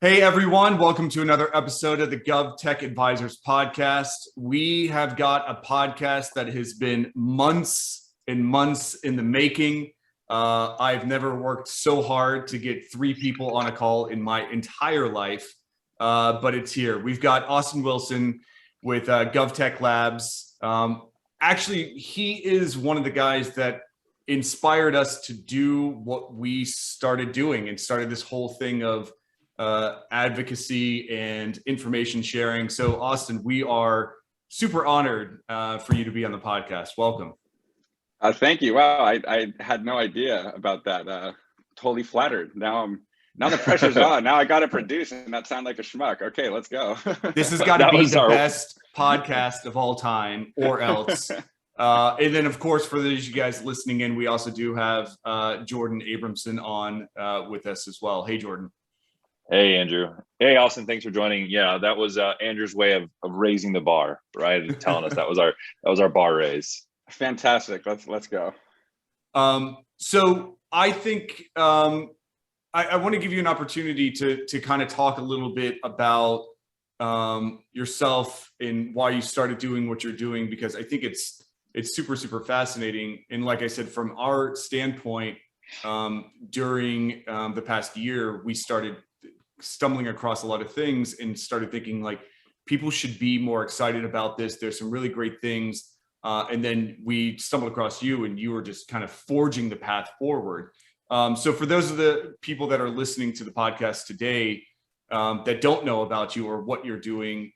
Hey everyone, welcome to another episode of the GovTech Advisors podcast. We have got a podcast that has been months and months in the making. I've never worked so hard to get three people on a call in my entire life, but it's here. We've got Austin Wilson with GovTech Labs. Actually, he is one of the guys that inspired us to do what we started doing and started this whole thing of advocacy and information sharing. So, Austin, we are super honored for you to be on the podcast. Welcome. Thank you. Wow, I had no idea about that. Totally flattered. Now the pressure's on. Now I got to produce and not sound like a schmuck. Okay, let's go. This has got to be the best podcast of all time, or else. And then, of course, for those of you guys listening in, we also do have Jordan Abramson on with us as well. Hey, Jordan. Hey, Andrew. Hey, Austin. Thanks for joining. Yeah, that was Andrew's way of raising the bar, right? Telling us that was our bar raise. Fantastic. Let's go. So I think I want to give you an opportunity to kind of talk a little bit about yourself and why you started doing what you're doing, because I think it's super fascinating. And like I said, from our standpoint, during the past year, we started stumbling across a lot of things and started thinking like people should be more excited about this. There's some really great things. And then we stumbled across you and you were just kind of forging the path forward. So for those of the people that are listening to the podcast today that don't know about you or what you're doing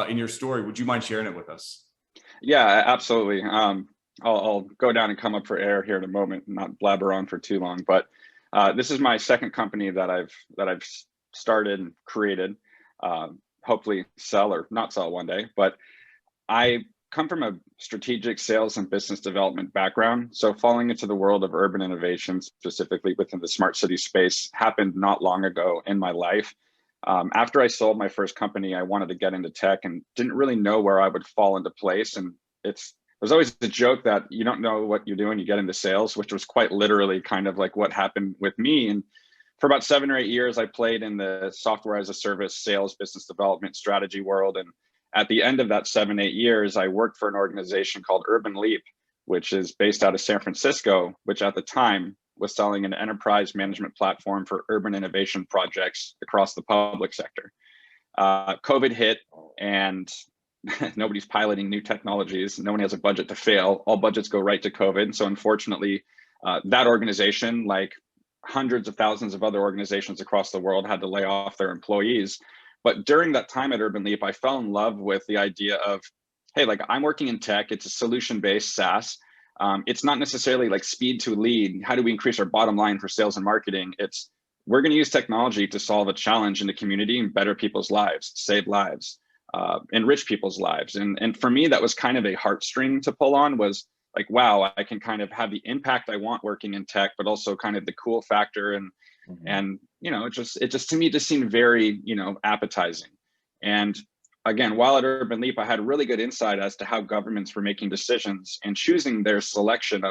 in your story, would you mind sharing it with us? Yeah, absolutely. I'll go down and come up for air here in a moment and not blabber on for too long. But this is my second company that I've started and created, hopefully sell or not sell one day. But I come from a strategic sales and business development background. So falling into the world of urban innovation, specifically within the smart city space, happened not long ago in my life. After I sold my first company, I wanted to get into tech and didn't really know where I would fall into place. And there's always a joke that you don't know what you're doing, you get into sales, which was quite literally kind of like what happened with me. And for about 7 or 8 years, I played in the software as a service, sales, business development, strategy world. And at the end of that 7, 8 years, I worked for an organization called Urban Leap, which is based out of San Francisco, which at the time was selling an enterprise management platform for urban innovation projects across the public sector. COVID hit and nobody's piloting new technologies. No one has a budget to fail. All budgets go right to COVID. So unfortunately, that organization, like hundreds of thousands of other organizations across the world, had to lay off their employees. But during that time at Urban Leap, I fell in love with the idea of, hey, like I'm working in tech, it's a solution-based SaaS. It's not necessarily like speed to lead. How do we increase our bottom line for sales and marketing? It's we're going to use technology to solve a challenge in the community and better people's lives, save lives, enrich people's lives. And for me, that was kind of a heartstring to pull on, was like, wow, I can kind of have the impact I want working in tech, but also kind of the cool factor. And you know, it just to me just seemed very, appetizing. And again, while at Urban Leap, I had really good insight as to how governments were making decisions and choosing their selection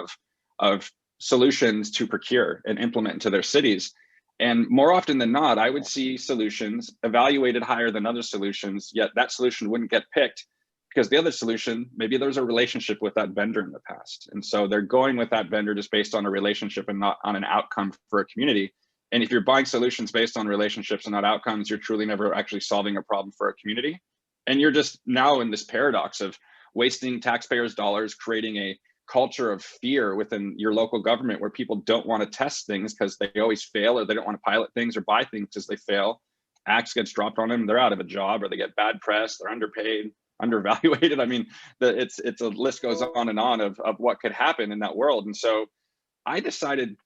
of solutions to procure and implement into their cities. And more often than not, I would see solutions evaluated higher than other solutions, yet that solution wouldn't get picked because the other solution, maybe there's a relationship with that vendor in the past. And so they're going with that vendor just based on a relationship and not on an outcome for a community. And if you're buying solutions based on relationships and not outcomes, you're truly never actually solving a problem for a community. And you're just now in this paradox of wasting taxpayers' dollars, creating a culture of fear within your local government where people don't want to test things because they always fail, or they don't want to pilot things or buy things because they fail. Axe gets dropped on them, they're out of a job, or they get bad press, they're underpaid, undervaluated. I mean, it's a list goes on and on of what could happen in that world. And so I decided,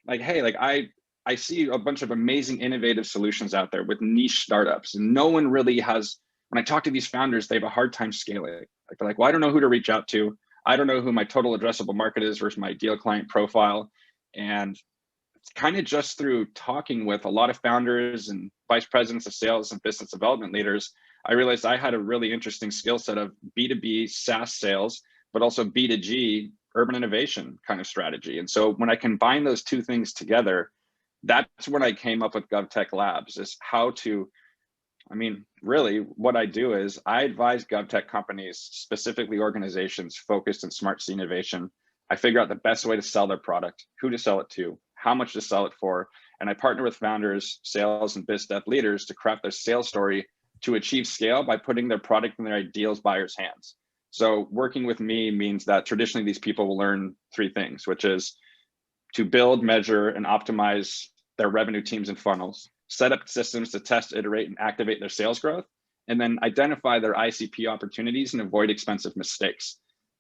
like, hey, like I see a bunch of amazing innovative solutions out there with niche startups, and no one really has. When I talk to these founders, they have a hard time scaling. Like they're like, well, I don't know who to reach out to. I don't know who my total addressable market is versus my ideal client profile. And it's kind of just through talking with a lot of founders and vice presidents of sales and business development leaders, I realized I had a really interesting skill set of B2B SaaS sales, but also B2G urban innovation kind of strategy. And so when I combine those two things together, that's when I came up with GovTech Labs, is how to I mean, really, what I do is I advise GovTech companies, specifically organizations focused in smart city innovation. I figure out the best way to sell their product, who to sell it to, how much to sell it for, and I partner with founders, sales, and biz dev leaders to craft their sales story to achieve scale by putting their product in their ideal buyers' hands. So working with me means that traditionally these people will learn three things, which is to build, measure, and optimize their revenue teams and funnels, set up systems to test, iterate, and activate their sales growth, and then identify their ICP opportunities and avoid expensive mistakes.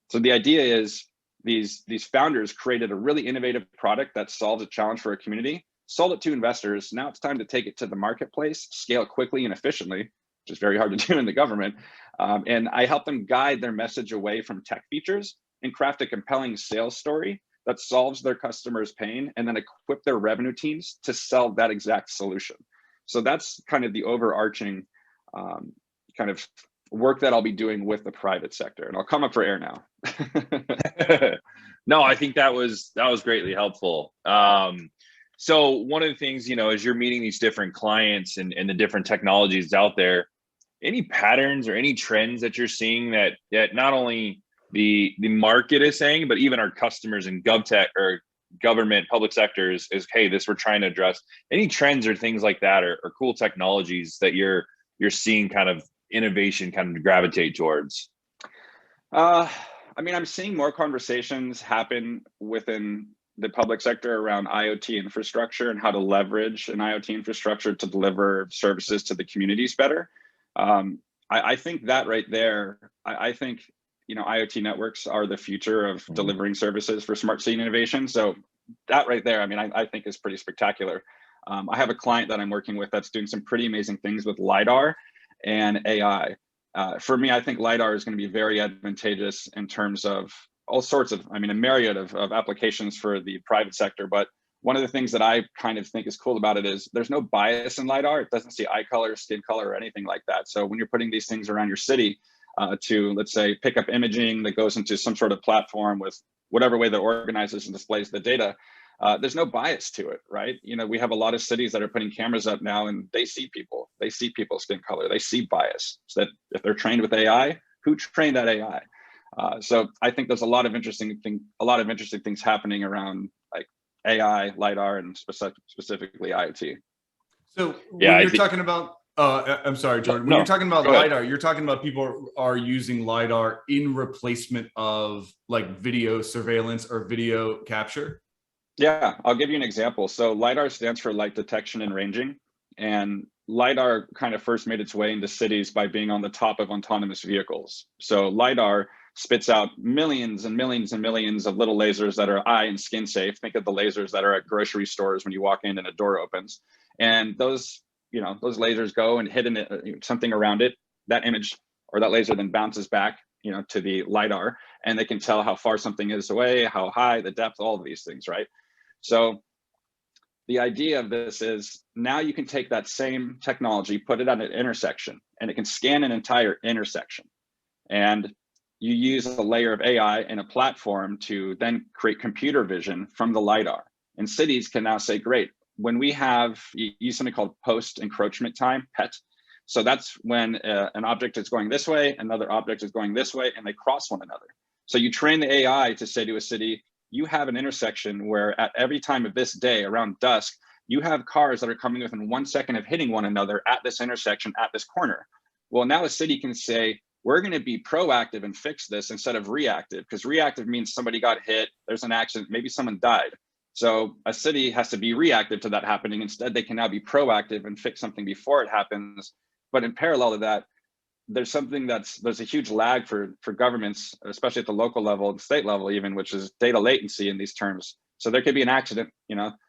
So the idea is these founders created a really innovative product that solves a challenge for a community, sold it to investors. Now it's time to take it to the marketplace, scale quickly and efficiently, which is very hard to do in the government. And I help them guide their message away from tech features and craft a compelling sales story that solves their customers' pain, and then equip their revenue teams to sell that exact solution. So that's kind of the overarching kind of work that I'll be doing with the private sector. And I'll come up for air now. No, I think that was greatly helpful. So one of the things, as you're meeting these different clients and the different technologies out there, any patterns or any trends that you're seeing that not only the market is saying, but even our customers in GovTech or government, public sectors is, hey, this we're trying to address. Any trends or things like that, or cool technologies that you're seeing kind of innovation kind of gravitate towards? I mean, I'm seeing more conversations happen within the public sector around IoT infrastructure and how to leverage an IoT infrastructure to deliver services to the communities better. I think that right there, I think, IoT networks are the future of delivering services for smart city innovation. So that right there, I mean, I think is pretty spectacular. I have a client that I'm working with that's doing some pretty amazing things with LiDAR and AI. For me, I think LiDAR is going to be very advantageous in terms of all sorts of, a myriad of applications for the private sector. But one of the things that I kind of think is cool about it is there's no bias in LiDAR. It doesn't see eye color, skin color, or anything like that. So when you're putting these things around your city to, let's say, pick up imaging that goes into some sort of platform with whatever way that organizes and displays the data, there's no bias to it, right? We have a lot of cities that are putting cameras up now and they see people. They see people's skin color. They see bias. So that if they're trained with AI, who trained that AI? So I think there's a lot of interesting things happening around like AI, LiDAR, and specifically IoT. So when you're talking about, I'm sorry, Jordan, when you're talking about LiDAR, you're talking about people are using LiDAR in replacement of like video surveillance or video capture? Yeah, I'll give you an example. So LiDAR stands for light detection and ranging. And LiDAR kind of first made its way into cities by being on the top of autonomous vehicles. So LiDAR spits out millions and millions and millions of little lasers that are eye and skin safe. Think of the lasers that are at grocery stores when you walk in and a door opens. And those lasers go and hit something around it. That image or that laser then bounces back, to the LiDAR, and they can tell how far something is away, how high, the depth, all of these things, right? So the idea of this is now you can take that same technology, put it at an intersection, and it can scan an entire intersection. And you use a layer of AI and a platform to then create computer vision from the LiDAR. And cities can now say, great, when we use something called post-encroachment time, PET. So that's when an object is going this way, another object is going this way, and they cross one another. So you train the AI to say to a city, you have an intersection where at every time of this day around dusk, you have cars that are coming within 1 second of hitting one another at this intersection, at this corner. Well, now a city can say, we're going to be proactive and fix this instead of reactive, because reactive means somebody got hit, there's an accident, maybe someone died. So a city has to be reactive to that happening. Instead, they can now be proactive and fix something before it happens. But in parallel to that, there's a huge lag for governments, especially at the local level and state level even, which is data latency in these terms. So there could be an accident,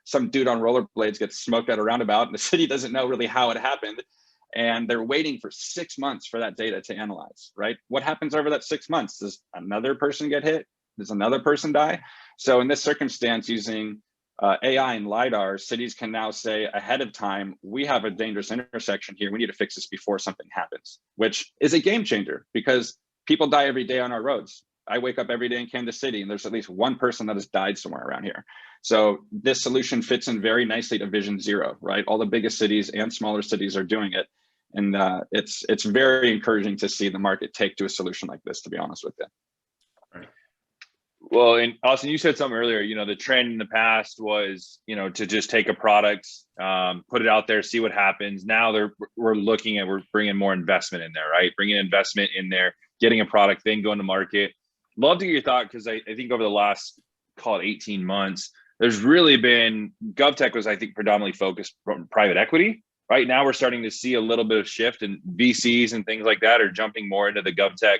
some dude on rollerblades gets smoked at a roundabout and the city doesn't know really how it happened. And they're waiting for 6 months for that data to analyze, right? What happens over that 6 months? Does another person get hit? Does another person die? So in this circumstance, using AI and LiDAR, cities can now say ahead of time, we have a dangerous intersection here. We need to fix this before something happens, which is a game changer because people die every day on our roads. I wake up every day in Kansas City and there's at least one person that has died somewhere around here. So this solution fits in very nicely to Vision Zero, right? All the biggest cities and smaller cities are doing it. And it's very encouraging to see the market take to a solution like this, to be honest with you. Well, and Austin, you said something earlier, the trend in the past was, to just take a product, put it out there, see what happens. Now we're bringing more investment in there, right? Bringing investment in there, getting a product, then going to market. Love to get your thought, because I think over the last, call it 18 months, there's really been, GovTech was, I think, predominantly focused on private equity. Right now, we're starting to see a little bit of shift, and VCs and things like that are jumping more into the GovTech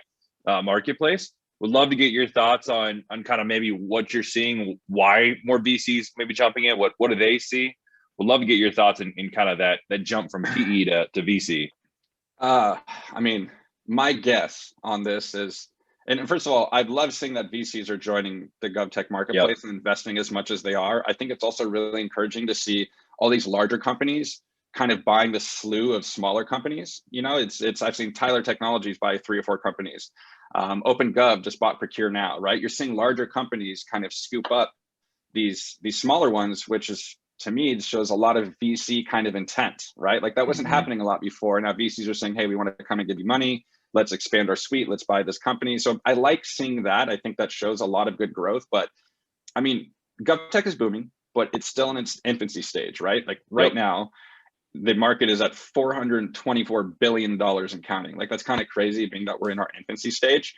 marketplace. Would love to get your thoughts on kind of maybe what you're seeing, why more VCs maybe jumping in, what do they see? Would love to get your thoughts in kind of that jump from PE to VC. I mean, my guess on this is, and first of all, I'd love seeing that VCs are joining the GovTech marketplace and investing as much as they are. I think it's also really encouraging to see all these larger companies kind of buying the slew of smaller companies. I've seen Tyler Technologies buy 3 or 4 companies. OpenGov just bought Procure Now, right? You're seeing larger companies kind of scoop up these smaller ones, which is, to me, it shows a lot of VC kind of intent, right? Like that wasn't happening a lot before. Now VCs are saying, hey, we want to come and give you money. Let's expand our suite. Let's buy this company. So I like seeing that. I think that shows a lot of good growth. But I mean, GovTech is booming, but it's still in its infancy stage, right? Like right now, the market is at $424 billion and counting. Like that's kind of crazy, being that we're in our infancy stage.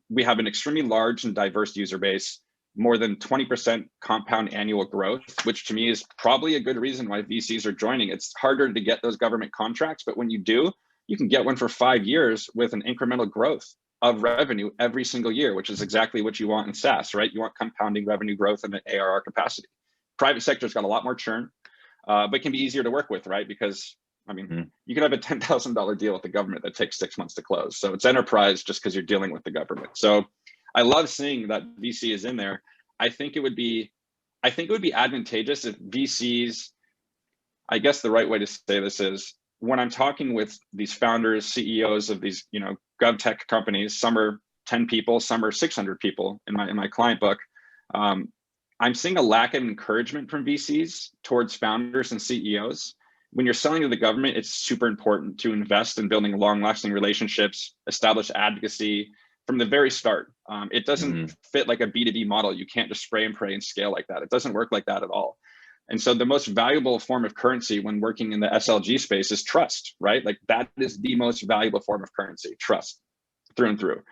We have an extremely large and diverse user base, more than 20% compound annual growth, which to me is probably a good reason why VCs are joining. It's harder to get those government contracts, but when you do, you can get one for 5 years with an incremental growth of revenue every single year, which is exactly what you want in SaaS, right? You want compounding revenue growth in an ARR capacity. Private sector's got a lot more churn. But can be easier to work with, right? Because I mean, you could have a $10,000 deal with the government that takes 6 months to close. So it's enterprise just because you're dealing with the government. So I love seeing that VC is in there. I think it would be advantageous if VCs, I guess the right way to say this is, when I'm talking with these founders, CEOs of these, GovTech companies, some are 10 people, some are 600 people in my client book. I'm seeing a lack of encouragement from VCs towards founders and CEOs. When you're selling to the government, it's super important to invest in building long-lasting relationships, establish advocacy from the very start. It doesn't fit like a B2B model. You can't just spray and pray and scale like that. It doesn't work like that at all. And so the most valuable form of currency when working in the SLG space is trust, right? Like that is the most valuable form of currency, trust, through and through.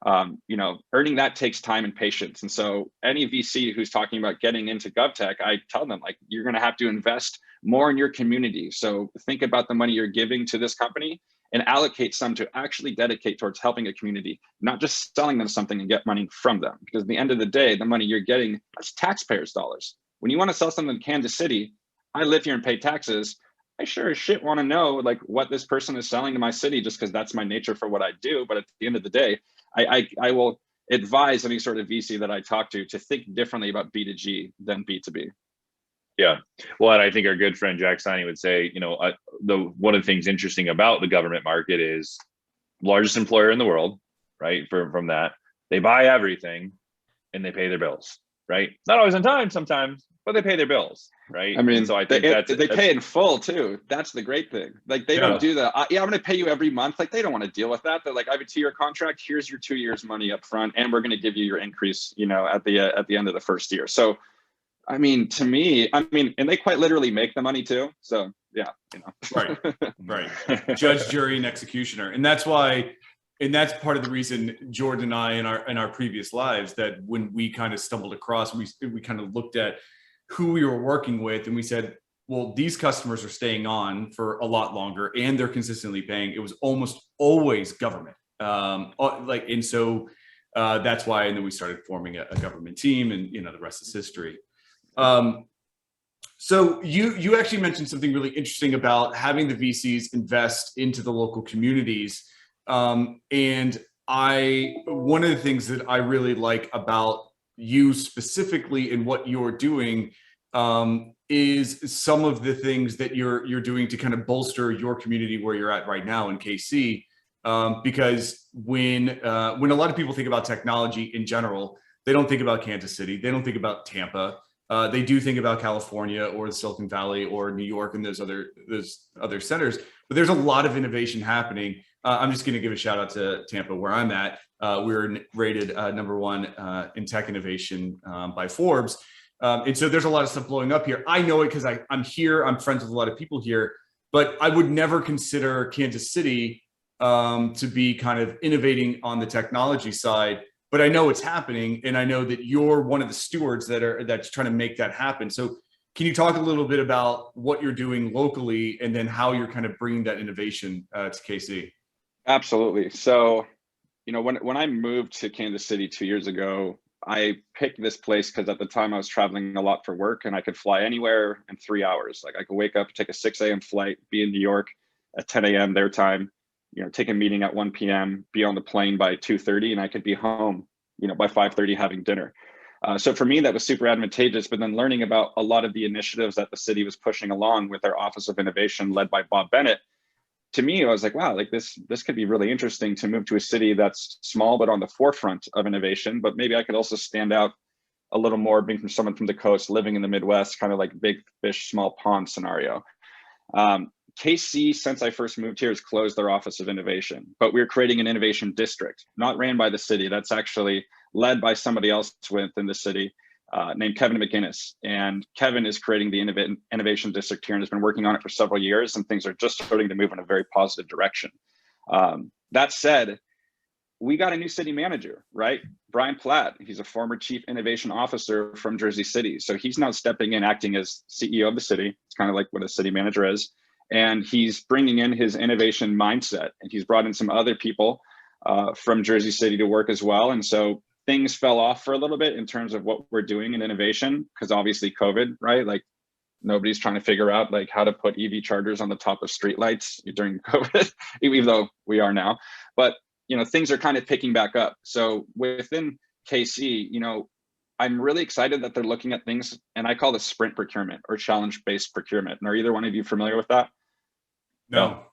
Earning that takes time and patience. And so any VC who's talking about getting into GovTech, I tell them, like, you're going to have to invest more in your community. So think about the money you're giving to this company and allocate some to actually dedicate towards helping a community, not just selling them something and get money from them. Because at the end of the day, the money you're getting is taxpayers' dollars. When you want to sell something in Kansas City, I live here and pay taxes. I sure as shit want to know like what this person is selling to my city, just because that's my nature for what I do. But at the end of the day, I will advise any sort of VC that I talk to think differently about B2G than B2B. Yeah. Well, and I think our good friend Jack Siney would say, one of the things interesting about the government market is largest employer in the world, right? From that, they buy everything and they pay their bills, right? Not always on time sometimes, but they pay their bills, right? I mean, and so I think they pay in full too. That's the great thing. Like they don't do that. I'm going to pay you every month. Like they don't want to deal with that. They're like, I have a 2-year contract. Here's your 2 years money up front, and we're going to give you your increase, at the end of the first year. So, I mean, to me, and they quite literally make the money too. So yeah, Right. Judge, jury, and executioner, and that's why. And that's part of the reason Jordan and I in our previous lives, that when we kind of stumbled across, we kind of looked at who we were working with, and we said, well, these customers are staying on for a lot longer and they're consistently paying. It was almost always government. And so that's why, and then we started forming a government team, and the rest is history. So you actually mentioned something really interesting about having the VCs invest into the local communities. And one of the things that I really like about you specifically and what you're doing, is some of the things that you're doing to kind of bolster your community where you're at right now in KC. Because when a lot of people think about technology in general, they don't think about Kansas City, they don't think about Tampa, they do think about California or the Silicon Valley or New York and those other centers. But there's a lot of innovation happening. I'm just going to give a shout out to Tampa, where I'm at. We were rated #1 in tech innovation by Forbes. And so there's a lot of stuff blowing up here. I know it because I'm here. I'm friends with a lot of people here. But I would never consider Kansas City to be kind of innovating on the technology side. But I know it's happening, and I know that you're one of the stewards that's trying to make that happen. So can you talk a little bit about what you're doing locally, and then how you're kind of bringing that innovation to KC? Absolutely. So, when I moved to Kansas City 2 years ago, I picked this place because at the time I was traveling a lot for work, and I could fly anywhere in 3 hours. Like I could wake up, take a 6 a.m. flight, be in New York at 10 a.m. their time, take a meeting at 1 p.m., be on the plane by 2:30, and I could be home, by 5:30 having dinner. So for me, that was super advantageous. But then learning about a lot of the initiatives that the city was pushing along with their Office of Innovation led by Bob Bennett, to me, I was like, wow, like this could be really interesting to move to a city that's small, but on the forefront of innovation. But maybe I could also stand out a little more being from someone from the coast, living in the Midwest, kind of like big fish, small pond scenario. KC, since I first moved here, has closed their Office of Innovation, but we're creating an innovation district, not ran by the city. That's actually led by somebody else within the city named Kevin McGinnis. And Kevin is creating the innovation district here and has been working on it for several years, and things are just starting to move in a very positive direction. That said, we got a new city manager, right? Brian Platt, he's a former chief innovation officer from Jersey City. So he's now stepping in, acting as CEO of the city. It's kind of like what a city manager is. And he's bringing in his innovation mindset, and he's brought in some other people from Jersey City to work as well. And so things fell off for a little bit in terms of what we're doing in innovation, because obviously COVID, right? Like nobody's trying to figure out like how to put EV chargers on the top of streetlights during COVID, even though we are now. But things are kind of picking back up. So within KC, I'm really excited that they're looking at things, and I call this sprint procurement or challenge-based procurement. And are either one of you familiar with that? No.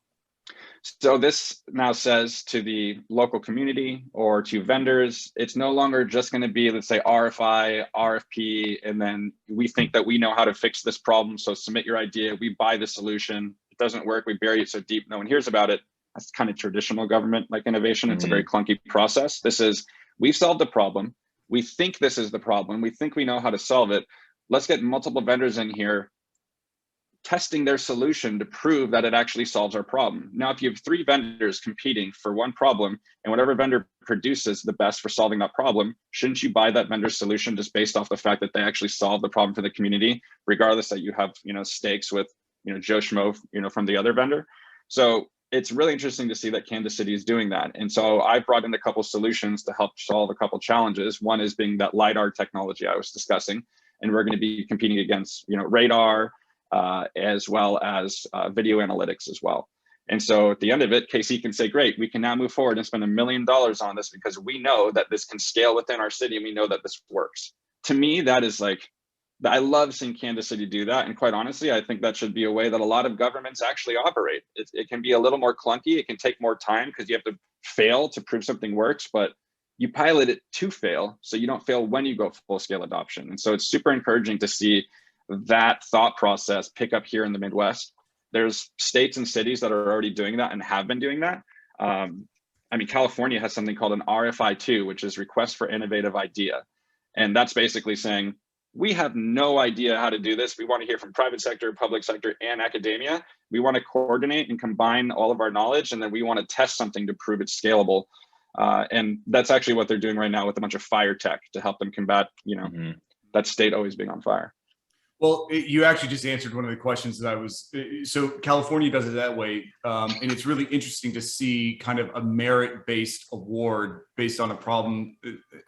So this now says to the local community or to vendors, it's no longer just going to be, let's say, RFI, RFP, and then we think that we know how to fix this problem. So submit your idea, we buy the solution. It doesn't work, we bury it so deep no one hears about it. That's kind of traditional government like innovation. It's a very clunky process. This is, we've solved the problem. We think this is the problem. We think we know how to solve it. Let's get multiple vendors in here testing their solution to prove that it actually solves our problem. Now, if you have 3 vendors competing for one problem, and whatever vendor produces the best for solving that problem, shouldn't you buy that vendor's solution just based off the fact that they actually solve the problem for the community, regardless that you have stakes with Joe Schmo from the other vendor? So it's really interesting to see that Kansas City is doing that. And so I brought in a couple solutions to help solve a couple challenges. One is being that LiDAR technology I was discussing, and we're going to be competing against radar, as well as video analytics as well. And so at the end of it, KC can say, great, we can now move forward and spend $1 million on this because we know that this can scale within our city and we know that this works. To me, that is like, I love seeing Kansas City do that. And quite honestly, I think that should be a way that a lot of governments actually operate. It can be a little more clunky. It can take more time because you have to fail to prove something works, but you pilot it to fail so you don't fail when you go full scale adoption. And so it's super encouraging to see that thought process pick up here in the Midwest. There's states and cities that are already doing that and have been doing that. California has something called an RFI2, which is Request for Innovative Idea. And that's basically saying, we have no idea how to do this. We want to hear from private sector, public sector, and academia. We want to coordinate and combine all of our knowledge, and then we want to test something to prove it's scalable. And that's actually what they're doing right now with a bunch of fire tech to help them combat, that state always being on fire. Well, you actually just answered one of the questions that I was, so California does it that way. And it's really interesting to see kind of a merit-based award based on a problem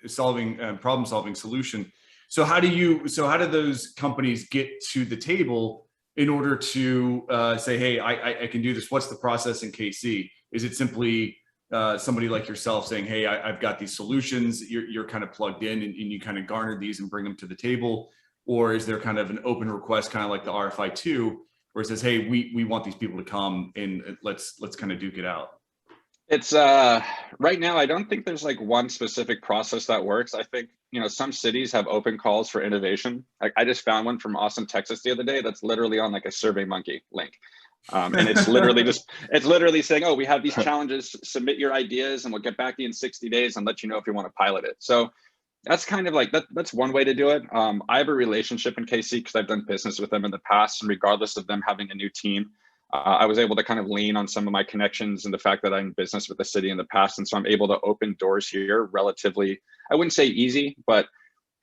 solving solution. So how do those companies get to the table in order to say, hey, I can do this? What's the process in KC? Is it simply somebody like yourself saying, hey, I've got these solutions, you're kind of plugged in and you kind of garner these and bring them to the table? Or is there kind of an open request, kind of like the RFI2, where it says, hey, we want these people to come and let's kind of duke it out? It's right now, I don't think there's like one specific process that works. I think some cities have open calls for innovation. Like I just found one from Austin, Texas the other day that's literally on like a SurveyMonkey link. And it's literally saying, oh, we have these challenges, submit your ideas and we'll get back to you in 60 days and let you know if you want to pilot it. So that's kind of like, that's one way to do it. I have a relationship in KC because I've done business with them in the past, and regardless of them having a new team, I was able to kind of lean on some of my connections and the fact that I'm in business with the city in the past. And so I'm able to open doors here relatively, I wouldn't say easy, but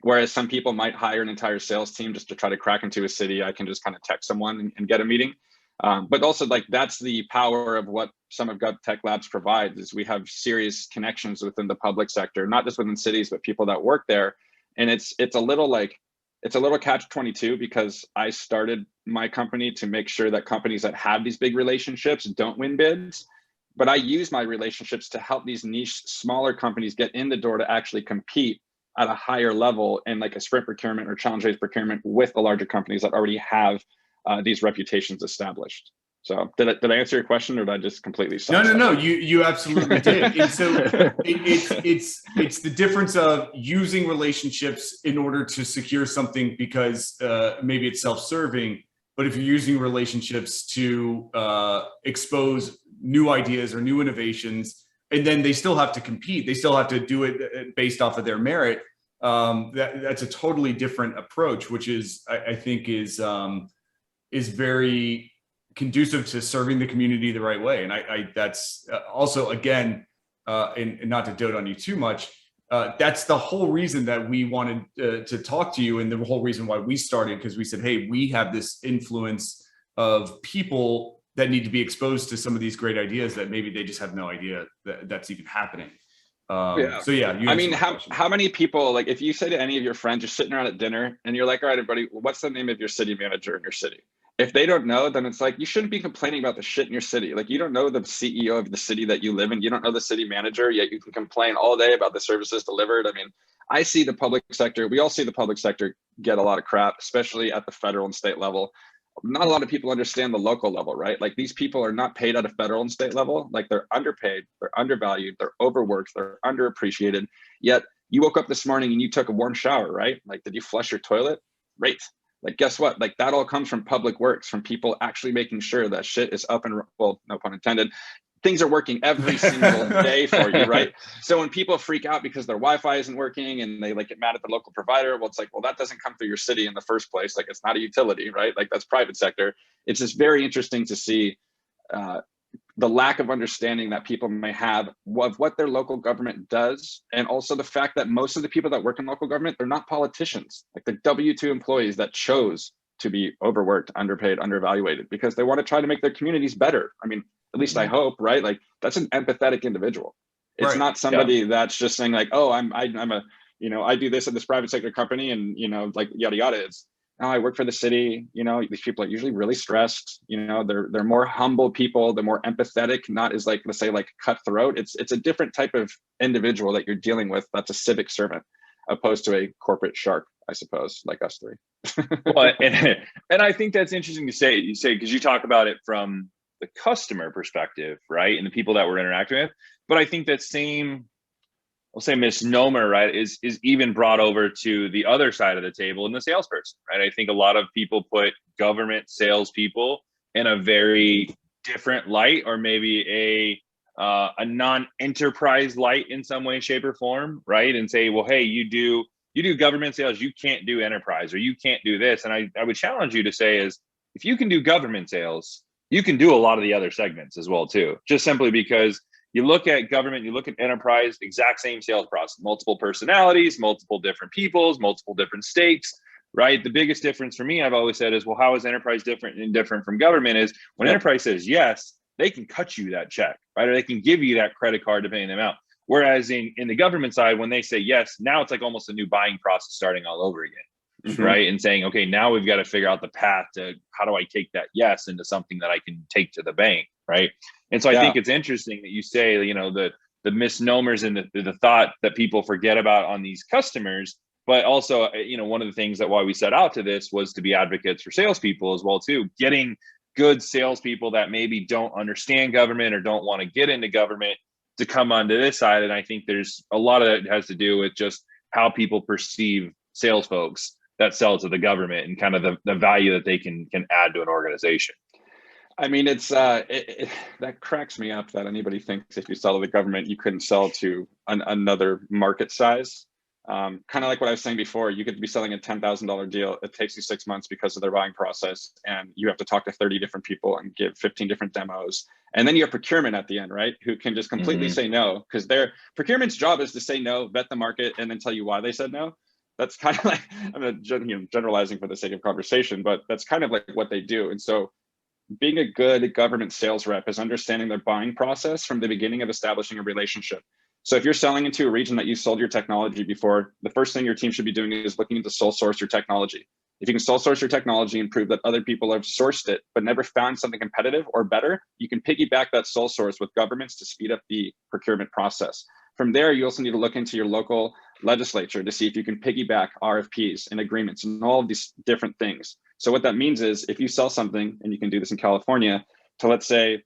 whereas some people might hire an entire sales team just to try to crack into a city, I can just kind of text someone and get a meeting. But also like that's the power of what some of GovTech Labs provides, is we have serious connections within the public sector, not just within cities, but people that work there. And it's a little catch-22 because I started my company to make sure that companies that have these big relationships don't win bids. But I use my relationships to help these niche, smaller companies get in the door to actually compete at a higher level in like a sprint procurement or challenge-based procurement with the larger companies that already have these reputations established. So did I answer your question, or did I just completely No, you absolutely did. And so it's the difference of using relationships in order to secure something because maybe it's self-serving, but if you're using relationships to expose new ideas or new innovations, and then they still have to compete, they still have to do it based off of their merit, that's a totally different approach, which is, I think is very conducive to serving the community the right way. And I that's also, again, and not to dote on you too much, that's the whole reason that we wanted to talk to you, and the whole reason why we started, because we said, hey, we have this influence of people that need to be exposed to some of these great ideas that maybe they just have no idea that that's even happening. So yeah, I mean, how many people, like if you say to any of your friends, you're sitting around at dinner and you're like, all right, everybody, what's the name of your city manager in your city? If they don't know, then it's like, you shouldn't be complaining about the shit in your city. Like, you don't know the CEO of the city that you live in. You don't know the city manager, yet you can complain all day about the services delivered. I mean, I see the public sector, we all see the public sector get a lot of crap, especially at the federal and state level. Not a lot of people understand the local level, right? Like, these people are not paid at a federal and state level. Like, they're underpaid, they're undervalued, they're overworked, they're underappreciated. Yet you woke up this morning and you took a warm shower, right? Like, did you flush your toilet? Great. Like, guess what? Like, that all comes from public works, from people actually making sure that shit is up and, well, no pun intended, things are working every single day for you, right? So when people freak out because their Wi-Fi isn't working and they like get mad at the local provider, well, it's like, well, that doesn't come through your city in the first place. Like, it's not a utility, right? Like, that's private sector. It's just very interesting to see the lack of understanding that people may have of what their local government does. And also the fact that most of the people that work in local government, they're not politicians. Like, they're W-2 employees that chose to be overworked, underpaid, undervaluated because they want to try to make their communities better. I mean, at least I hope, right? Like, that's an empathetic individual. It's not somebody that's just saying like, oh, I'm a, I do this at this private sector company and, like yada, yada. It's, no, I work for the city. These people are usually really stressed. They're more humble people. They're more empathetic, not as like, let's say like cutthroat. It's a different type of individual that you're dealing with. That's a civic servant opposed to a corporate shark, I suppose, like us three. Well, and I think that's interesting to say, because you talk about it from the customer perspective, right? And the people that we're interacting with. But I think that same, I'll say misnomer, right, is even brought over to the other side of the table in the salesperson, right? I think a lot of people put government salespeople in a very different light, or maybe a non-enterprise light in some way, shape, or form, right? And say, well, hey, you do government sales, you can't do enterprise, or you can't do this. And I would challenge you to say is, if you can do government sales, you can do a lot of the other segments as well too, just simply because you look at government, you look at enterprise, exact same sales process, multiple personalities, multiple different peoples, multiple different stakes, right? The biggest difference for me, I've always said, is, well, how is enterprise different from government is when enterprise says yes, they can cut you that check, right? Or they can give you that credit card depending on the amount. Whereas in the government side, when they say yes, now it's like almost a new buying process starting all over again, right? And saying, okay, now we've got to figure out the path to how do I take that yes into something that I can take to the bank, right? And so I think it's interesting that you say, the misnomers and the thought that people forget about on these customers, but also, one of the things that why we set out to this was to be advocates for salespeople as well too, getting good salespeople that maybe don't understand government or don't want to get into government to come onto this side. And I think there's a lot of that has to do with just how people perceive sales folks that sell to the government and kind of the value that they can add to an organization. I mean, it's that cracks me up that anybody thinks if you sell to the government, you couldn't sell to another market size. Kind of like what I was saying before, you could be selling a $10,000 deal. It takes you 6 months because of their buying process, and you have to talk to 30 different people and give 15 different demos. And then you have procurement at the end, right? Who can just completely say no, because their procurement's job is to say no, vet the market, and then tell you why they said no. That's kind of like, I'm not generalizing for the sake of conversation, but that's kind of like what they do. And so being a good government sales rep is understanding their buying process from the beginning of establishing a relationship. So if you're selling into a region that you sold your technology before, the first thing your team should be doing is looking to sole source your technology. If you can sole source your technology and prove that other people have sourced it, but never found something competitive or better, you can piggyback that sole source with governments to speed up the procurement process. From there, you also need to look into your local legislature to see if you can piggyback RFPs and agreements and all of these different things. So what that means is if you sell something, and you can do this in California, to let's say,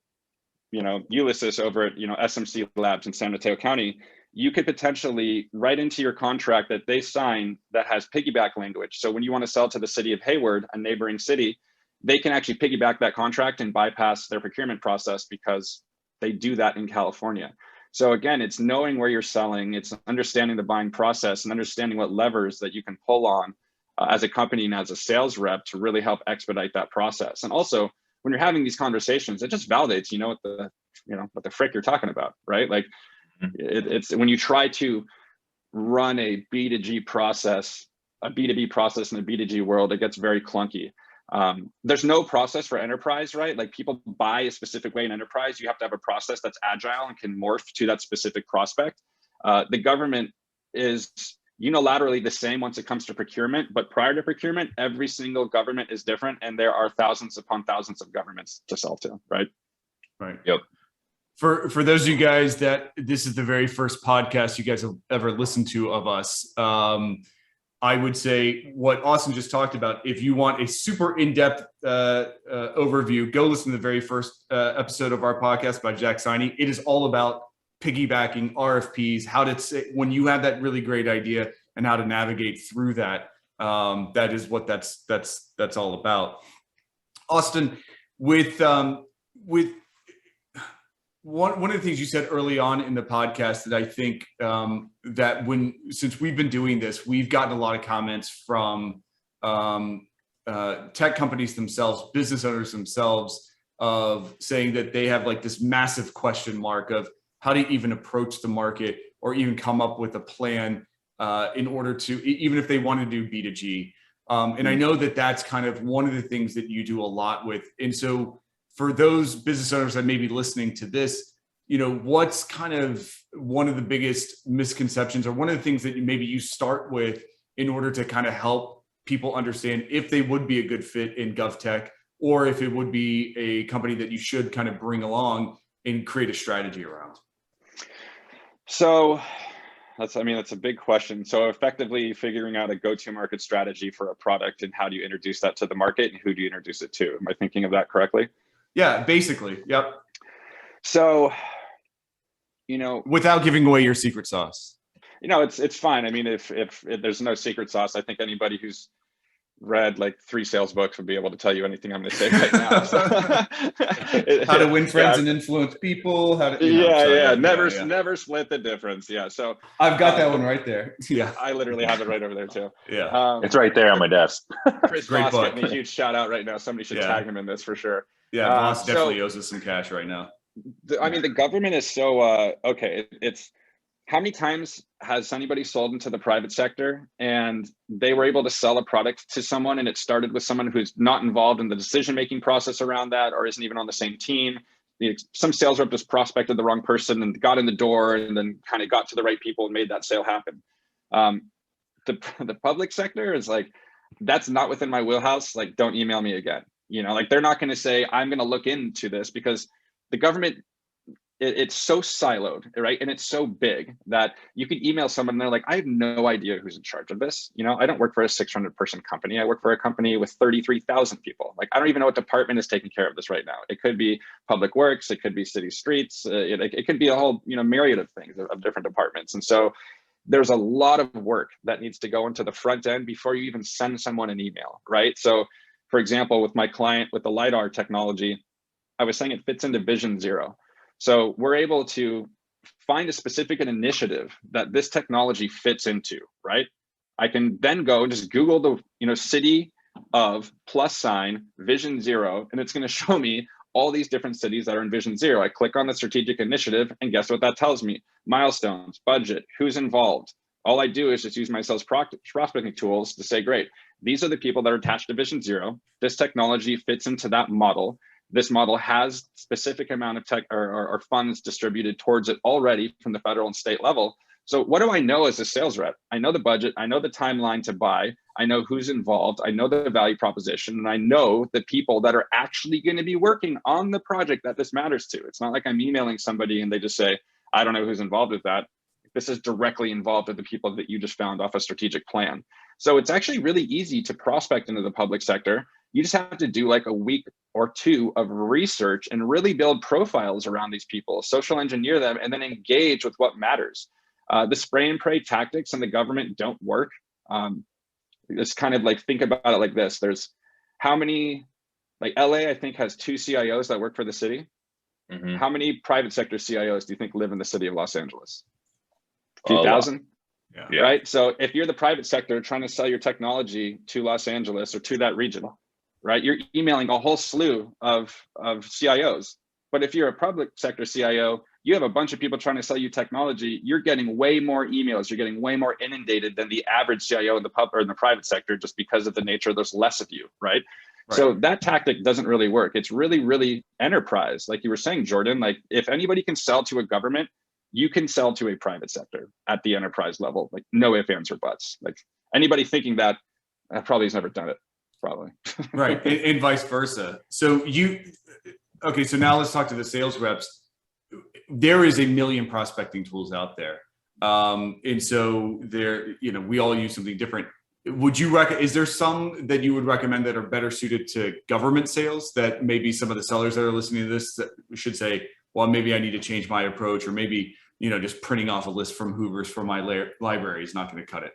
Ulysses over at, SMC Labs in San Mateo County, you could potentially write into your contract that they sign that has piggyback language. So when you want to sell to the city of Hayward, a neighboring city, they can actually piggyback that contract and bypass their procurement process because they do that in California. So again, it's knowing where you're selling, it's understanding the buying process and understanding what levers that you can pull on as a company and as a sales rep to really help expedite that process. And also, when you're having these conversations, it just validates, what the frick you're talking about, right? Like it's when you try to run a B2G process, a B2B process in a B2G world, it gets very clunky. There's no process for enterprise, right? Like people buy a specific way in enterprise. You have to have a process that's agile and can morph to that specific prospect. The government is unilaterally the same once it comes to procurement, but prior to procurement, every single government is different, and there are thousands upon thousands of governments to sell to, right? Right. Yep. For those of you guys that this is the very first podcast you guys have ever listened to of us, I would say what Austin just talked about, if you want a super in-depth overview, go listen to the very first episode of our podcast by Jack Siney. It is all about piggybacking, RFPs, how to say when you have that really great idea and how to navigate through that. That is what that's all about. Austin, with one of the things you said early on in the podcast that I think that since we've been doing this, we've gotten a lot of comments from tech companies themselves, business owners themselves, of saying that they have like this massive question mark of how to even approach the market or even come up with a plan in order to, even if they want to do B2G. And I know that that's kind of one of the things that you do a lot with. And so for those business owners that may be listening to this, what's kind of one of the biggest misconceptions or one of the things that maybe you start with in order to kind of help people understand if they would be a good fit in GovTech, or if it would be a company that you should kind of bring along and create a strategy around? So that's a big question. So effectively figuring out a go-to-market strategy for a product and how do you introduce that to the market and who do you introduce it to? Am I thinking of that correctly? Yeah, basically. Yep. So, without giving away your secret sauce. It's fine. I mean, if there's no secret sauce, I think anybody who's read like 3 sales books would be able to tell you anything I'm going to say right now. So, how to win friends and influence people. How to, never split the difference. Yeah. So I've got that one right there. Yeah. I literally have it right over there too. Yeah. It's right there on my desk. Chris Voss getting a huge shout out right now. Somebody should tag him in this for sure. Yeah. Voss definitely owes us some cash right now. The government is so, okay. It's, how many times has anybody sold into the private sector and they were able to sell a product to someone and it started with someone who's not involved in the decision-making process around that or isn't even on the same team? Some sales rep just prospected the wrong person and got in the door and then kind of got to the right people and made that sale happen. The public sector is like, that's not within my wheelhouse. Like, don't email me again. They're not going to say, I'm going to look into this, because the government, it's so siloed, right? And it's so big that you could email someone and they're like, I have no idea who's in charge of this. I don't work for a 600-person company. I work for a company with 33,000 people. Like, I don't even know what department is taking care of this right now. It could be public works. It could be city streets. It could be a whole, myriad of things of different departments. And so there's a lot of work that needs to go into the front end before you even send someone an email, right? So for example, with my client with the LiDAR technology, I was saying it fits into Vision Zero. So we're able to find a specific initiative that this technology fits into, right? I can then go and just Google the city of +Vision Zero, and it's going to show me all these different cities that are in Vision Zero. I click on the strategic initiative, and guess what that tells me? Milestones, budget, who's involved. All I do is just use my sales prospecting tools to say, great, these are the people that are attached to Vision Zero. This technology fits into that model. This model has specific amount of tech or funds distributed towards it already from the federal and state level. So what do I know as a sales rep? I know the budget, I know the timeline to buy, I know who's involved, I know the value proposition, and I know the people that are actually going to be working on the project that this matters to. It's not like I'm emailing somebody and they just say, I don't know who's involved with that. This is directly involved with the people that you just found off a strategic plan. So it's actually really easy to prospect into the public sector. You just have to do like a week or two of research and really build profiles around these people, social engineer them, and then engage with what matters. The spray and pray tactics in the government don't work. It's kind of like, think about it like this. There's how many, like LA, I think has 2 CIOs that work for the city. Mm-hmm. How many private sector CIOs do you think live in the city of Los Angeles? A A few lot. thousand? Yeah. Right? So if you're the private sector trying to sell your technology to Los Angeles or to that region, right? You're emailing a whole slew of CIOs. But if you're a public sector CIO, you have a bunch of people trying to sell you technology. You're getting way more emails. You're getting way more inundated than the average CIO in the in the private sector, just because of the nature there's less of you, right? So that tactic doesn't really work. It's really, really enterprise. Like you were saying, Jordan, like if anybody can sell to a government, you can sell to a private sector at the enterprise level. Like no ifs, ands, or buts. Like anybody thinking that probably has never done it, probably. Right, and vice versa. So okay, so now let's talk to the sales reps. There is a million prospecting tools out there. And so there, we all use something different. Would you is there some that you would recommend that are better suited to government sales that maybe some of the sellers that are listening to this should say, well, maybe I need to change my approach, or maybe, just printing off a list from Hoover's from my library is not going to cut it?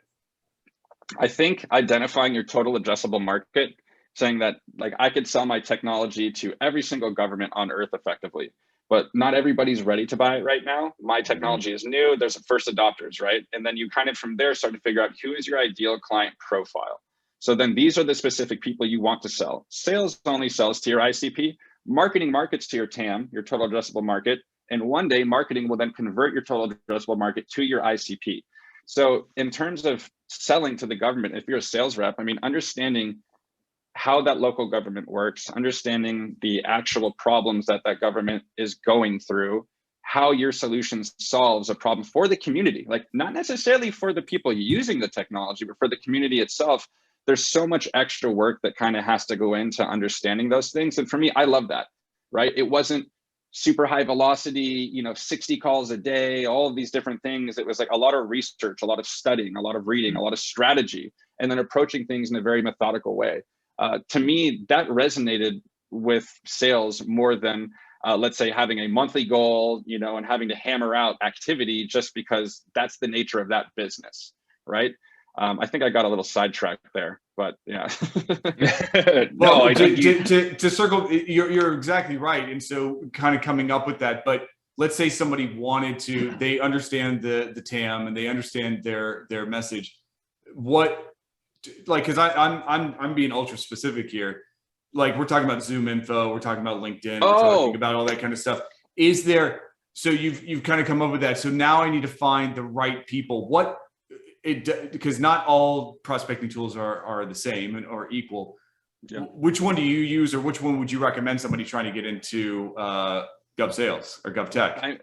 I think identifying your total addressable market, saying that like I could sell my technology to every single government on earth effectively, but not everybody's ready to buy it right now. My technology is new. There's first adopters, right? And then you kind of from there start to figure out who is your ideal client profile. So then these are the specific people you want to sell. Sales only sells to your ICP. Marketing markets to your TAM, your total addressable market. And one day marketing will then convert your total addressable market to your ICP. So in terms of selling to the government, if you're a sales rep, I mean, understanding how that local government works, understanding the actual problems that that government is going through, how your solution solves a problem for the community, like not necessarily for the people using the technology, but for the community itself. There's so much extra work that kind of has to go into understanding those things. And for me, I love that, right? It wasn't super high velocity, 60 calls a day, all of these different things. It was like a lot of research, a lot of studying, a lot of reading, a lot of strategy, and then approaching things in a very methodical way. To me, that resonated with sales more than, let's say, having a monthly goal, and having to hammer out activity just because that's the nature of that business, right? I think I got a little sidetracked there, but yeah. Well, I think to circle, you're exactly right. And so kind of coming up with that, but let's say somebody wanted to, they understand the TAM and they understand their message. Cause I'm being ultra specific here. Like we're talking about Zoom info, we're talking about LinkedIn, we're talking about all that kind of stuff. So you've kind of come up with that. So now I need to find the right people. Because not all prospecting tools are the same or equal. Yeah. Which one do you use, or which one would you recommend somebody trying to get into Gov Sales or GovTech?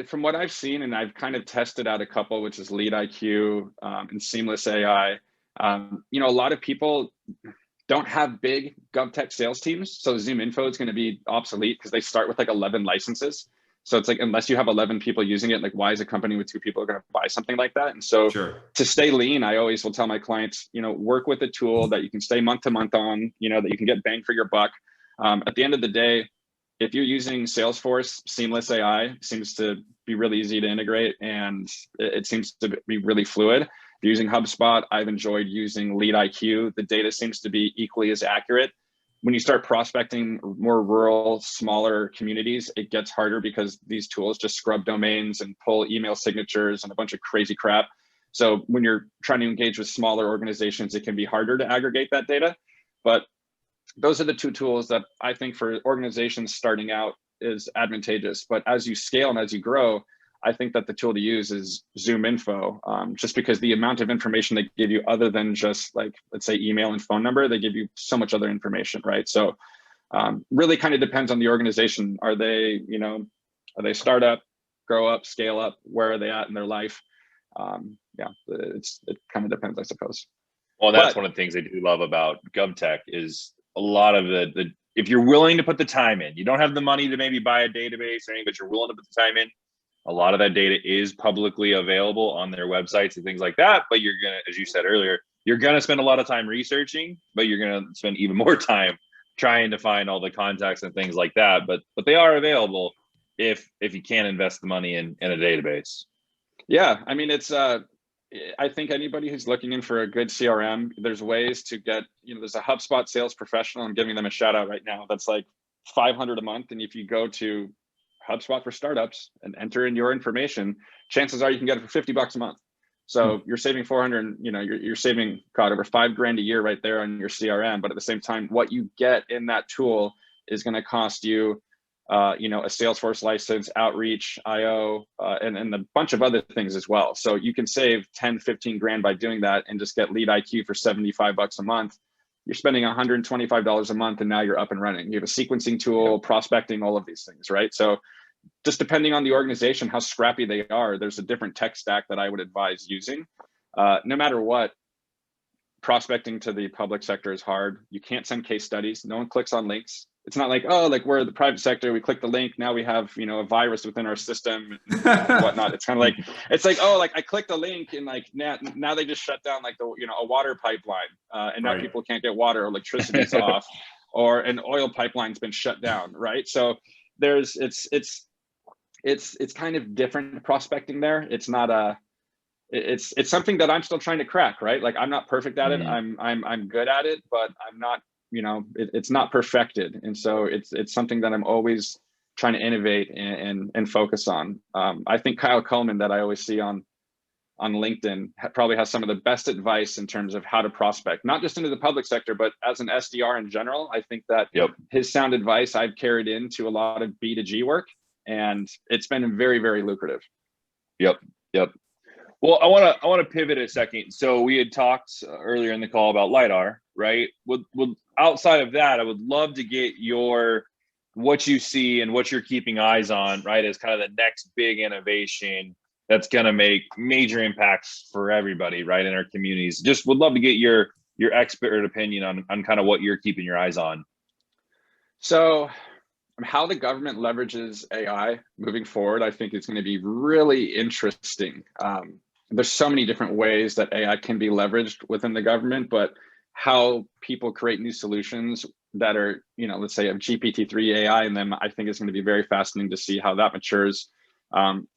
From what I've seen, and I've kind of tested out a couple, which is Lead IQ and Seamless AI. A lot of people don't have big GovTech sales teams, so Zoom Info is going to be obsolete because they start with like 11 licenses. So it's like, unless you have 11 people using it, like why is a company with 2 people going to buy something like that? And so To stay lean, I always will tell my clients, work with a tool that you can stay month to month on, that you can get bang for your buck. At the end of the day, if you're using Salesforce, Seamless AI seems to be really easy to integrate, and it seems to be really fluid. If you're using HubSpot, I've enjoyed using Lead IQ. The data seems to be equally as accurate. When you start prospecting more rural, smaller communities, it gets harder because these tools just scrub domains and pull email signatures and a bunch of crazy crap. So when you're trying to engage with smaller organizations, it can be harder to aggregate that data. But those are the two tools that I think for organizations starting out is advantageous. But as you scale and as you grow, I think that the tool to use is Zoom Info, just because the amount of information they give you, other than just like, let's say, email and phone number, they give you so much other information, right? So really kind of depends on the organization. Are they startup, grow up, scale up? Where are they at in their life? Yeah, it kind of depends, I suppose. Well, that's one of the things I do love about GovTech is a lot of the if you're willing to put the time in, you don't have the money to maybe buy a database or anything, but you're willing to put the time in. A lot of that data is publicly available on their websites and things like that. But you're gonna, as you said earlier, you're gonna spend a lot of time researching, but you're gonna spend even more time trying to find all the contacts and things like that. But they are available if you can invest the money in a database. Yeah, I mean, it's I think anybody who's looking in for a good CRM, there's ways to get, there's a HubSpot sales professional. I'm giving them a shout out right now. That's like $500 a month. And if you go to HubSpot for startups and enter in your information, chances are you can get it for $50 a month. So you're saving 400, you're saving over $5,000 a year right there on your CRM. But at the same time, what you get in that tool is going to cost you, a Salesforce license, outreach, IO, and a bunch of other things as well. So you can save 10, 15 grand by doing that and just get Lead IQ for $75 a month. You're spending $125 a month and now you're up and running. You have a sequencing tool, prospecting, all of these things, right? So just depending on the organization, how scrappy they are, there's a different tech stack that I would advise using. No matter what, prospecting to the public sector is hard. You can't send case studies. No one clicks on links. It's not like, oh, like we're the private sector, we click the link, now we have, a virus within our system and whatnot. It's kind of like, it's like, oh, like I clicked a link and like now they just shut down like a water pipeline and now people can't get water, electricity's off, or an oil pipeline's been shut down, right? So it's kind of different prospecting there. It's not it's something that I'm still trying to crack, right? Like I'm not perfect at it. I'm good at it, but I'm not, it's not perfected. And so it's something that I'm always trying to innovate and focus on. I think Kyle Coleman, that I always see on LinkedIn, probably has some of the best advice in terms of how to prospect, not just into the public sector, but as an SDR in general. I think that his sound advice I've carried into a lot of B2G work, and it's been very, very lucrative. Yep. Well, I want to pivot a second. So we had talked earlier in the call about LiDAR, right? Would outside of that, I would love to get what you see and what you're keeping eyes on, right, as kind of the next big innovation that's going to make major impacts for everybody, right, in our communities. Just would love to get your expert opinion on kind of what you're keeping your eyes on. So how the government leverages AI moving forward, I think is going to be really interesting. There's so many different ways that AI can be leveraged within the government, but how people create new solutions that are, let's say, have GPT-3 AI in them, I think is going to be very fascinating to see how that matures.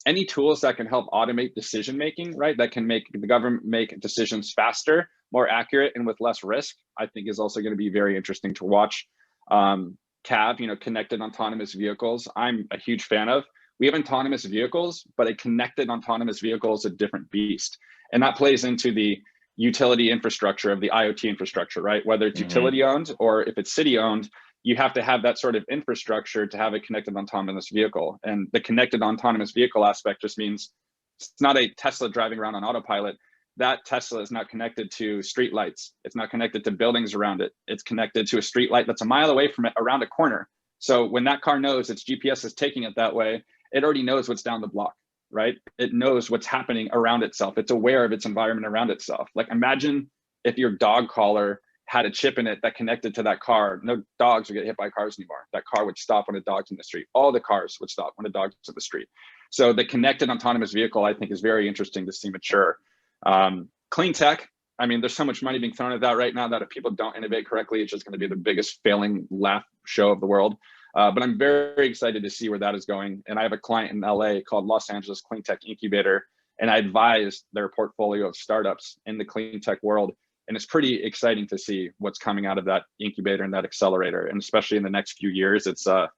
Any tools that can help automate decision-making, right, that can make the government make decisions faster, more accurate, and with less risk, I think is also going to be very interesting to watch. CAV, connected autonomous vehicles, I'm a huge fan of. We have autonomous vehicles, but a connected autonomous vehicle is a different beast. And that plays into the utility infrastructure of the IoT infrastructure, right? Whether it's utility owned or if it's city owned, you have to have that sort of infrastructure to have a connected autonomous vehicle. And the connected autonomous vehicle aspect just means it's not a Tesla driving around on autopilot. That Tesla is not connected to street lights. It's not connected to buildings around it. It's connected to a street light that's a mile away from it around a corner. So when that car knows its GPS is taking it that way, it already knows what's down the block, right? It knows what's happening around itself. It's aware of its environment around itself. Like imagine if your dog collar had a chip in it that connected to that car. No dogs would get hit by cars anymore. That car would stop when a dog's in the street. All the cars would stop when a dog's in the street. So the connected autonomous vehicle, I think, is very interesting to see mature. Clean tech, I mean, there's so much money being thrown at that right now that if people don't innovate correctly, it's just going to be the biggest failing laugh show of the world. But I'm very excited to see where that is going. And I have a client in LA called Los Angeles Clean Tech Incubator, and I advise their portfolio of startups in the clean tech world. And it's pretty exciting to see what's coming out of that incubator and that accelerator. And especially in the next few years, it's going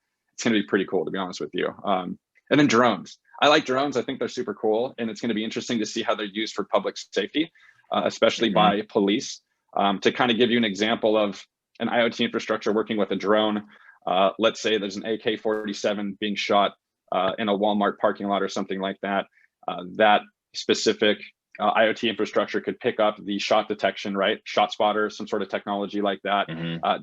to be pretty cool, to be honest with you. And then drones. I like drones. I think they're super cool. And it's going to be interesting to see how they're used for public safety, especially by police. To kind of give you an example of an IoT infrastructure working with a drone, let's say there's an AK-47 being shot in a Walmart parking lot or something like that. That specific IoT infrastructure could pick up the shot detection, right? Shot spotter, some sort of technology like that.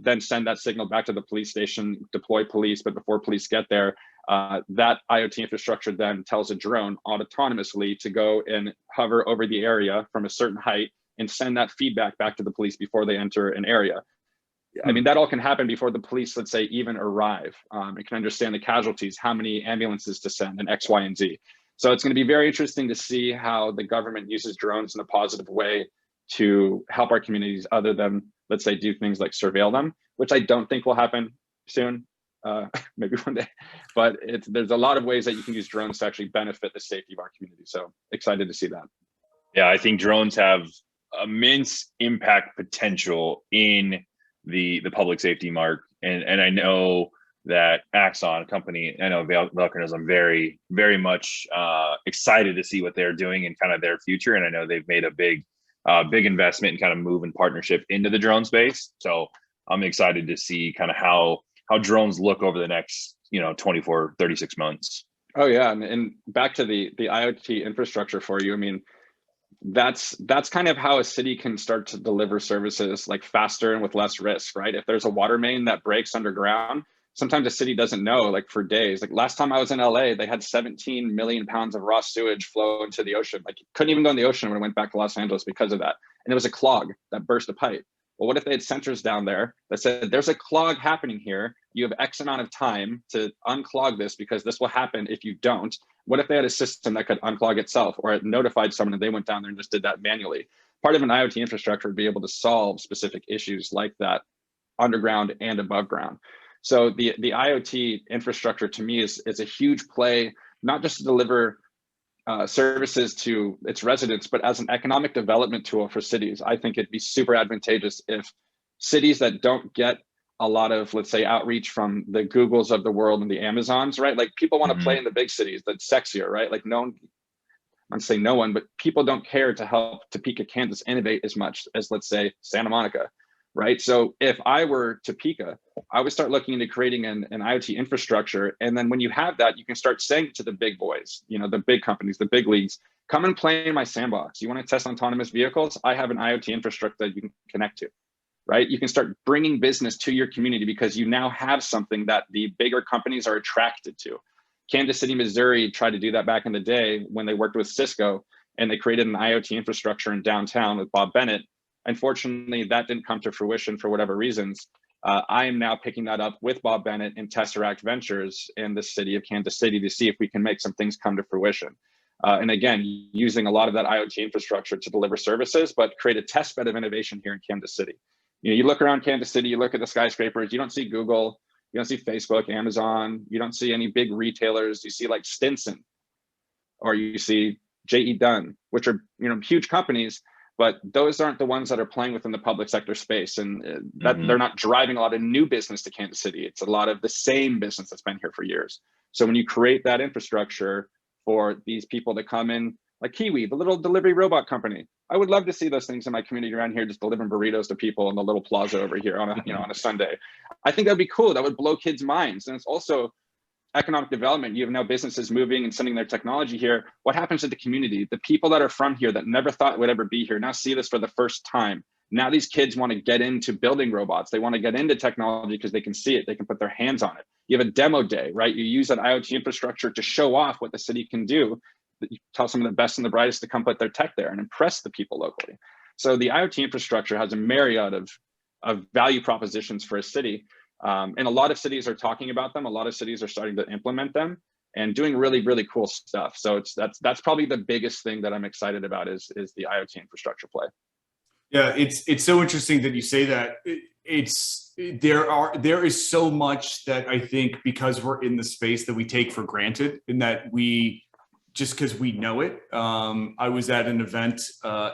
Then send that signal back to the police station, deploy police. But before police get there, that IoT infrastructure then tells a drone autonomously to go and hover over the area from a certain height and send that feedback back to the police before they enter an area. I mean, that all can happen before the police, let's say, even arrive. It can understand the casualties, how many ambulances to send, and X, Y, and Z. So it's going to be very interesting to see how the government uses drones in a positive way to help our communities, other than, let's say, do things like surveil them, which I don't think will happen soon, maybe one day. But there's a lot of ways that you can use drones to actually benefit the safety of our community. So excited to see that. Yeah, I think drones have immense impact potential in the public safety mark. And I know that Axon company, I know Velcro knows, I'm very, very much excited to see what they're doing and kind of their future. And I know they've made a big investment and kind of move in partnership into the drone space. So I'm excited to see kind of how drones look over the next, 24, 36 months. Oh yeah. And back to the IoT infrastructure for you. I mean, that's kind of how a city can start to deliver services like faster and with less risk, right? If there's a water main that breaks underground, sometimes a city doesn't know, like for days. Like last time I was in LA, they had 17 million pounds of raw sewage flow into the ocean. Like couldn't even go in the ocean when I went back to Los Angeles because of that. And it was a clog that burst a pipe. Well, what if they had sensors down there that said, there's a clog happening here. You have X amount of time to unclog this because this will happen if you don't. What if they had a system that could unclog itself, or it notified someone and they went down there and just did that manually? Part of an IoT infrastructure would be able to solve specific issues like that underground and above ground. So the IoT infrastructure to me is a huge play, not just to deliver services to its residents, but as an economic development tool for cities. I think it'd be super advantageous if cities that don't get a lot of, let's say, outreach from the Googles of the world and the Amazons, right? Like people want to play in the big cities, that's sexier, right? Like no one, I'm saying no one, but people don't care to help Topeka, Kansas innovate as much as, let's say, Santa Monica, right? So if I were Topeka, I would start looking into creating an IoT infrastructure. And then when you have that, you can start saying to the big boys, the big companies, the big leagues, come and play in my sandbox. You want to test autonomous vehicles? I have an IoT infrastructure that you can connect to, right? You can start bringing business to your community because you now have something that the bigger companies are attracted to. Kansas City, Missouri tried to do that back in the day when they worked with Cisco, and they created an IoT infrastructure in downtown with Bob Bennett. Unfortunately, that didn't come to fruition for whatever reasons. I am now picking that up with Bob Bennett and Tesseract Ventures in the city of Kansas City to see if we can make some things come to fruition. And again, using a lot of that IoT infrastructure to deliver services, but create a test bed of innovation here in Kansas City. You look around Kansas City, you look at the skyscrapers, you don't see Google, you don't see Facebook, Amazon, you don't see any big retailers. You see like Stinson, or you see J.E. Dunn, which are huge companies, but those aren't the ones that are playing within the public sector space, and that they're not driving a lot of new business to Kansas City. It's a lot of the same business that's been here for years. So when you create that infrastructure for these people to come in, like Kiwi, the little delivery robot company, I would love to see those things in my community around here, just delivering burritos to people in the little plaza over here on a Sunday. I think that'd be cool. That would blow kids' minds. And it's also economic development. You have now businesses moving and sending their technology here. What happens to the community? The people that are from here that never thought would ever be here now see this for the first time. Now these kids want to get into building robots. They want to get into technology because they can see it. They can put their hands on it. You have a demo day, right? You use that IoT infrastructure to show off what the city can do. You tell some of the best and the brightest to come put their tech there and impress the people locally. So the IoT infrastructure has a myriad of value propositions for a city. And a lot of cities are talking about them. A lot of cities are starting to implement them and doing really, really cool stuff. So that's probably the biggest thing that I'm excited about is the IoT infrastructure play. Yeah, it's so interesting that you say that. there is so much that I think, because we're in the space, that we take for granted, in that we, just because we know it. I was at an event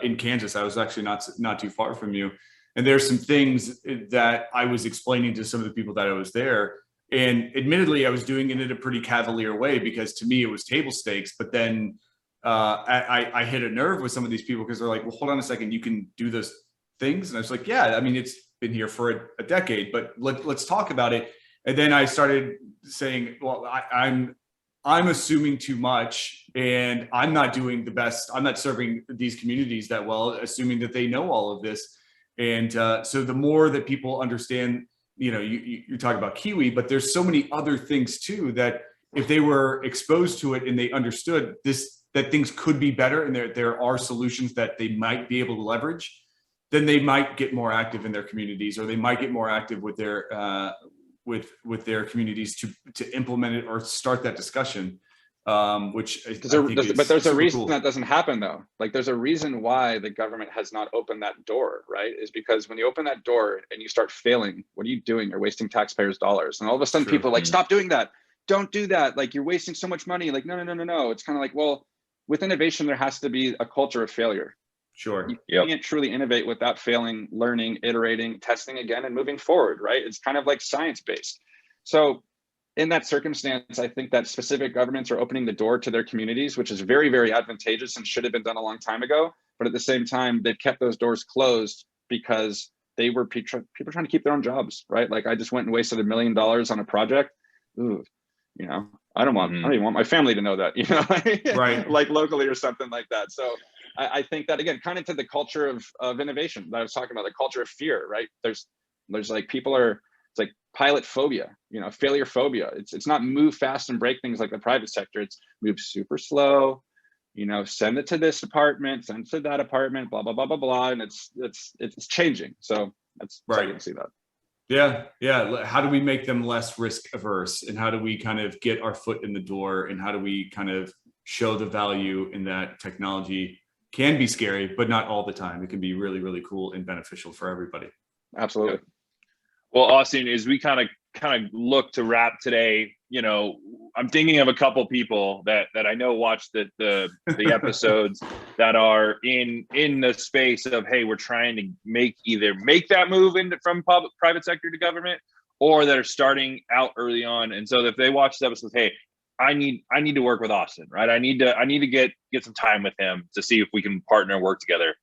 in Kansas. I was actually not too far from you, and there's some things that I was explaining to some of the people that I was there. And admittedly, I was doing it in a pretty cavalier way, because to me it was table stakes. But then I hit a nerve with some of these people, because they're like, "Well, hold on a second, you can do those things," and I was like, "Yeah, I mean, it's been here for a decade, but let's talk about it." And then I started saying, "Well, I'm assuming too much, and I'm not doing the best. I'm not serving these communities that well, assuming that they know all of this." And so the more that people understand, you talk about Kiwi, but there's so many other things too, that if they were exposed to it and they understood this, that things could be better, and there are solutions that they might be able to leverage, then they might get more active in their communities, or they might get more active with their with their communities to implement it or start that discussion. Which I think is, but there's a reason cool. that doesn't happen though. Like, there's a reason why the government has not opened that door, right? Is because when you open that door and you start failing, what are you doing? You're wasting taxpayers' dollars. And all of a sudden people are like, "Stop doing that. Don't do that. Like, you're wasting so much money." Like, no. It's kind of like, well, with innovation, there has to be a culture of failure. Sure. You can't truly innovate without failing, learning, iterating, testing again, and moving forward, right? It's kind of like science-based. So in that circumstance, I think that specific governments are opening the door to their communities, which is very, very advantageous and should have been done a long time ago. But at the same time, they've kept those doors closed because they were people trying to keep their own jobs, right? Like, I just went and wasted $1 million on a project. Ooh, I don't even want my family to know that, Right. like locally or something like that. So I think that, again, kind of to the culture of innovation that I was talking about, the culture of fear, right? There's like, it's like pilot phobia, failure phobia. It's not move fast and break things like the private sector. It's move super slow, send it to this department, send it to that department, blah, blah, blah, blah, blah. And it's changing. So that's right. exciting to see that. Yeah. How do we make them less risk averse, and how do we kind of get our foot in the door, and how do we kind of show the value in that technology can be scary, but not all the time. It can be really, really cool and beneficial for everybody. Absolutely. Well, Austin, as we kind of look to wrap today, I'm thinking of a couple people that I know watch the episodes that are in the space of, hey, we're trying to make that move from private sector to government, or that are starting out early on. And so if they watch this episode, hey, I need to work with Austin, right? I need to get some time with him to see if we can partner and work together.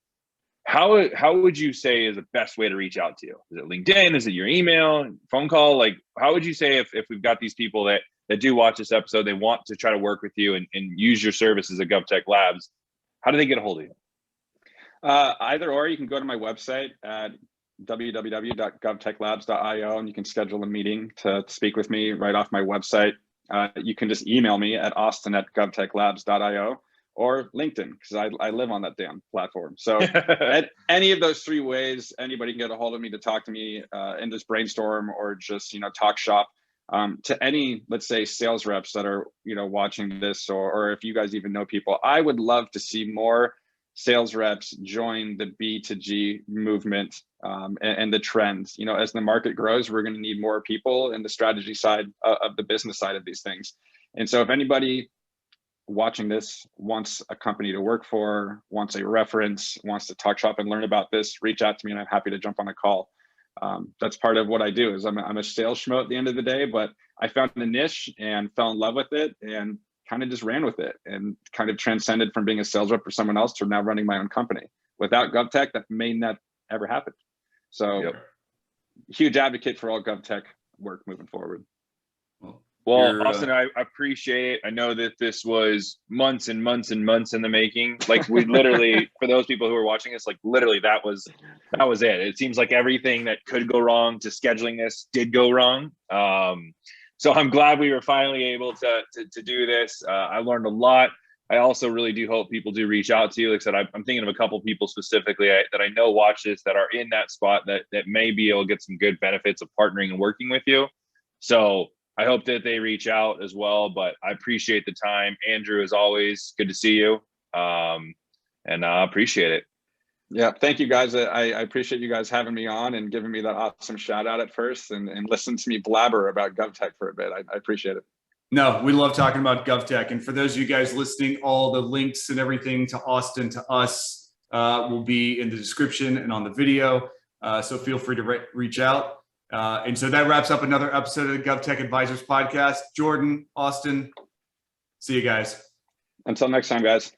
How would you say is the best way to reach out to you? Is it LinkedIn? Is it your email, phone call? Like, how would you say if we've got these people that do watch this episode, they want to try to work with you and use your services at GOVTech Labs, how do they get a hold of you? Either or, you can go to my website at www.govtechlabs.io, and you can schedule a meeting to speak with me right off my website. You can just email me at austin@govtechlabs.io, or LinkedIn, because I live on that damn platform. So at any of those three ways, anybody can get a hold of me to talk to me and just brainstorm, or just, talk shop. To any, let's say, sales reps that are, watching this, or if you guys even know people, I would love to see more sales reps join the B2G movement and the trends. As the market grows, we're going to need more people in the strategy side of the business side of these things. And so if anybody watching this wants a company to work for, wants a reference, wants to talk shop and learn about this, reach out to me, and I'm happy to jump on a call. That's part of what I do. Is I'm a sales schmo at the end of the day, but I found a niche and fell in love with it, and kind of just ran with it, and kind of transcended from being a sales rep for someone else to now running my own company. Without GovTech, that may not ever happen. So huge advocate for all GovTech work moving forward. Well, Austin, I appreciate it. I know that this was months and months and months in the making. Like, we literally, for those people who are watching this, like, literally that was it. It seems like everything that could go wrong to scheduling this did go wrong. So I'm glad we were finally able to do this. I learned a lot. I also really do hope people do reach out to you. Like I said, I'm thinking of a couple people specifically that I know watch this, that are in that spot that may be able to get some good benefits of partnering and working with you. So I hope that they reach out as well, but I appreciate the time. Andrew, as always, good to see you. And I appreciate it. Yeah, thank you guys. I appreciate you guys having me on and giving me that awesome shout out at first and listen to me blabber about GovTech for a bit. I appreciate it. No, we love talking about GovTech. And for those of you guys listening, all the links and everything to Austin, to us, will be in the description and on the video. So feel free to reach out. And so that wraps up another episode of the GovTech Advisors podcast. Jordan, Austin, see you guys. Until next time, guys.